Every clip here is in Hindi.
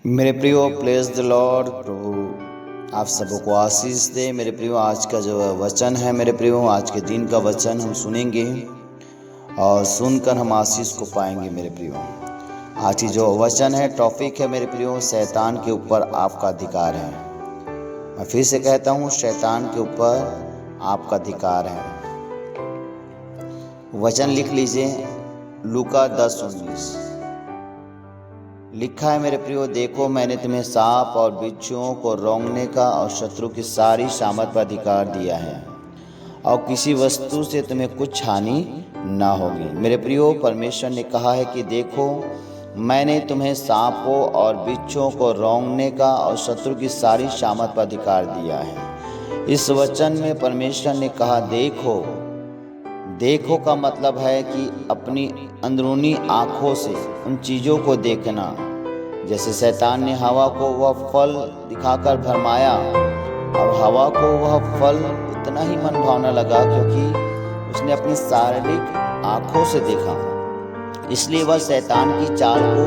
मेरे प्रियो, प्लेस द लॉर्ड। प्रभु आप सबों को आशीष दे। मेरे प्रियो, आज का जो वचन है, मेरे प्रियो, आज के दिन का वचन हम सुनेंगे और सुनकर हम आशीष को पाएंगे। मेरे प्रियो, आज की जो वचन है, टॉपिक है मेरे प्रियो, शैतान के ऊपर आपका अधिकार है। मैं फिर से कहता हूँ, शैतान के ऊपर आपका अधिकार है। वचन लिख लीजिए, लूका 10:19 लिखा है मेरे प्रियो, देखो मैंने तुम्हें सांप और बिच्छुओं को रौंदने का और शत्रु की सारी सामर्थ पर अधिकार दिया है और किसी वस्तु से तुम्हें कुछ हानि ना होगी। मेरे प्रियो, परमेश्वर ने कहा है कि देखो मैंने तुम्हें सांपों और बिच्छुओं को रौंदने का और शत्रु की सारी सामर्थ पर अधिकार दिया है। इस वचन में परमेश्वर ने कहा देखो। देखो का मतलब है कि अपनी अंदरूनी आँखों से उन चीज़ों को देखना। जैसे शैतान ने हवा को वह फल दिखाकर भरमाया और हवा को वह फल उतना ही मन भावना लगा क्योंकि उसने अपनी शारीरिक आँखों से देखा, इसलिए वह शैतान की चाल को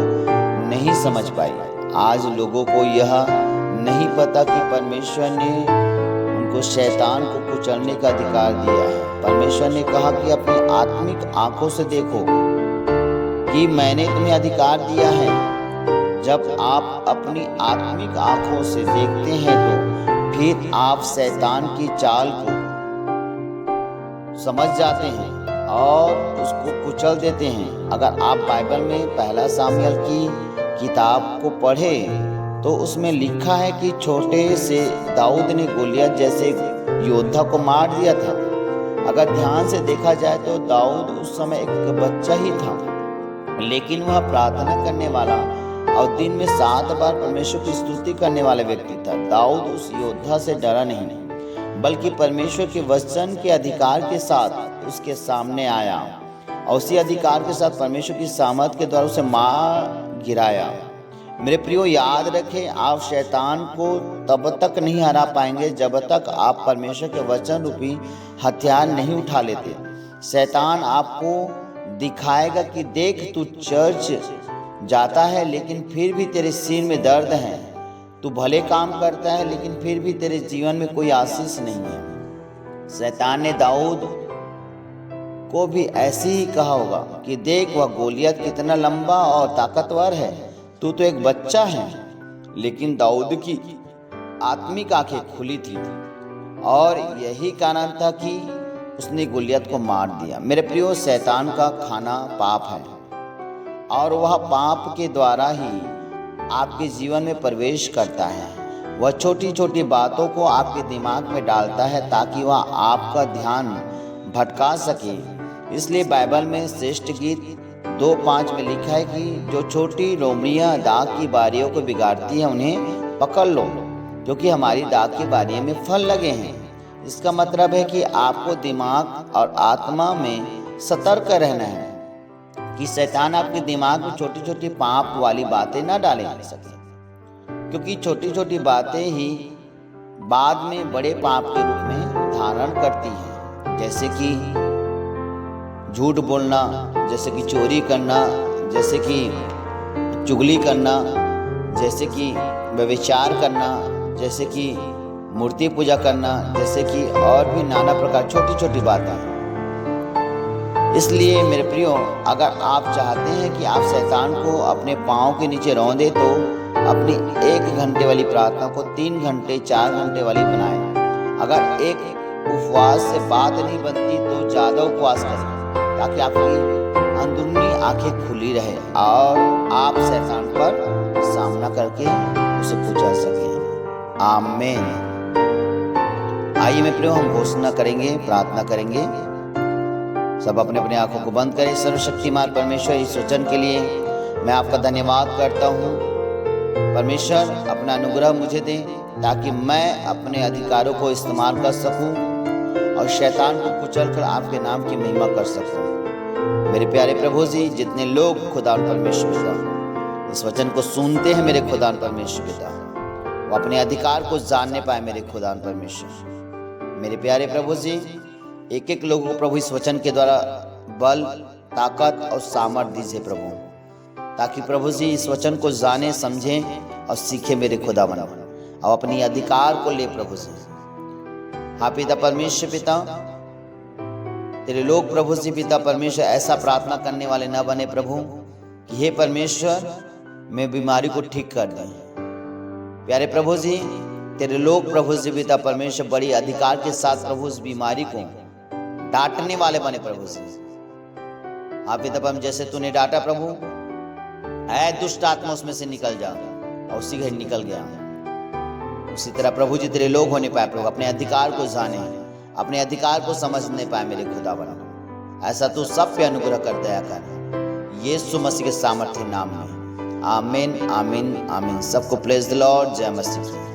नहीं समझ पाई। आज लोगों को यह नहीं पता कि परमेश्वर ने उनको शैतान को कुचलने का अधिकार दिया है। परमेश्वर ने कहा कि अपनी आत्मिक आंखों से देखो कि मैंने तुम्हें अधिकार दिया है। जब आप अपनी आत्मिक आंखों से देखते हैं तो फिर आप शैतान की चाल को समझ जाते हैं और उसको कुचल देते हैं। अगर आप बाइबल में पहला सामुएल की किताब को पढ़ें तो उसमें लिखा है कि छोटे से दाऊद ने गोलियत जैसे योद्धा को मार दिया था। अगर ध्यान से देखा जाए तो दाऊद उस समय एक बच्चा ही था, लेकिन वह प्रार्थना करने वाला और दिन में 7 बार परमेश्वर की स्तुति करने वाला व्यक्ति था। दाऊद उस योद्धा से डरा नहीं, बल्कि परमेश्वर के वचन के अधिकार के साथ उसके सामने आया और उसी अधिकार के साथ परमेश्वर की सामर्थ के द्वारा उसे मार गिराया। मेरे प्रियो, याद रखें, आप शैतान को तब तक नहीं हरा पाएंगे जब तक आप परमेश्वर के वचन रूपी हथियार नहीं उठा लेते। शैतान आपको दिखाएगा कि देख तू चर्च जाता है लेकिन फिर भी तेरे सिर में दर्द है, तू भले काम करता है लेकिन फिर भी तेरे जीवन में कोई आशीष नहीं है। शैतान ने दाऊद को भी ऐसे ही कहा होगा कि देख वह गोलियत कितना लंबा और ताकतवर है, तू तो एक बच्चा है। लेकिन दाऊद की आत्मिक आंखें खुली थी और यही कारण था कि उसने गोलियत को मार दिया। मेरे प्रियो, शैतान का खाना पाप है और वह पाप के द्वारा ही आपके जीवन में प्रवेश करता है। वह छोटी छोटी बातों को आपके दिमाग में डालता है ताकि वह आपका ध्यान भटका सके। इसलिए बाइबल में श्रेष्ठ गीत 2:5 में लिखा है कि जो छोटी लोमड़ियाँ दाग की बारियों को बिगाड़ती हैं उन्हें पकड़ लो, क्योंकि हमारी दाग की बारियों में फल लगे हैं। इसका मतलब है कि आपको दिमाग और आत्मा में सतर्क रहना है कि शैतान आपके दिमाग में छोटी छोटी पाप वाली बातें ना डाले सके, क्योंकि छोटी छोटी बातें ही बाद में बड़े पाप के रूप में धारण करती हैं। जैसे कि झूठ बोलना, जैसे कि चोरी करना, जैसे कि चुगली करना, जैसे कि व्यभिचार करना, जैसे कि मूर्ति पूजा करना, जैसे कि और भी नाना प्रकार छोटी छोटी बातें। इसलिए मेरे प्रियो, अगर आप चाहते हैं कि आप शैतान को अपने पाँव के नीचे रौंदे तो अपनी 1 घंटे वाली प्रार्थना को 3 घंटे 4 घंटे वाली बनाएं। अगर एक उपवास से बात नहीं बनती तो ज़्यादा उपवास करें ताकि आपकी अंदरूनी आंखें खुली रहे और आप शैतान पर सामना करके उसे कुचल सकें। आमीन। आइए मेरे प्रियो, हम घोषणा करेंगे, प्रार्थना करेंगे। सब अपने अपने आंखों को बंद करें। सर्वशक्तिमान परमेश्वर, इस वचन के लिए मैं आपका धन्यवाद करता हूँ। परमेश्वर, अपना अनुग्रह मुझे दें ताकि मैं अपने अधिकारों को इस्तेमाल कर सकूं और शैतान को कुचल कर आपके नाम की महिमा कर सकूं। मेरे प्यारे प्रभु जी, जितने लोग खुदा परमेश्वर पिता इस वचन को सुनते हैं, मेरे खुदा परमेश्वर पिता, वो अपने अधिकार को जानने पाए। मेरे खुदा परमेश्वर, मेरे प्यारे प्रभु जी, एक एक लोगों को प्रभु इस वचन के द्वारा बल, ताकत और सामर्थ दीजिए प्रभु। ताकि प्रभु जी इस वचन को जाने, समझें और सीखे मेरे खुदावन, और अपनी अधिकार को ले प्रभु जी। हाँ पिता परमेश्वर, पिता तेरे लोग प्रभु जी पिता परमेश्वर ऐसा प्रार्थना करने वाले न बने प्रभु कि हे परमेश्वर मैं बीमारी को ठीक कर दें। प्यारे प्रभु जी, तेरे लोग प्रभु जी पिता परमेश्वर बड़ी अधिकार के साथ प्रभु उस बीमारी को डांटने वाले बने प्रभु जी। हाँ पिता परमेश्वर, जैसे तूने डांटा प्रभु, ऐ दुष्ट आत्मा उसमें से निकल जा, और उसी घड़ी निकल गया। उसी तरह प्रभु जी तेरे लोग होने पाए प्रभु, अपने अधिकार को जाने, अपने अधिकार को समझने पाए मेरे खुदावन। ऐसा तू सब पे अनुग्रह कर, दया कर, यीशु मसीह के सामर्थ्य नाम में। आमीन आमीन आमीन। सबको प्रेज द लॉर्ड। जय मसीह।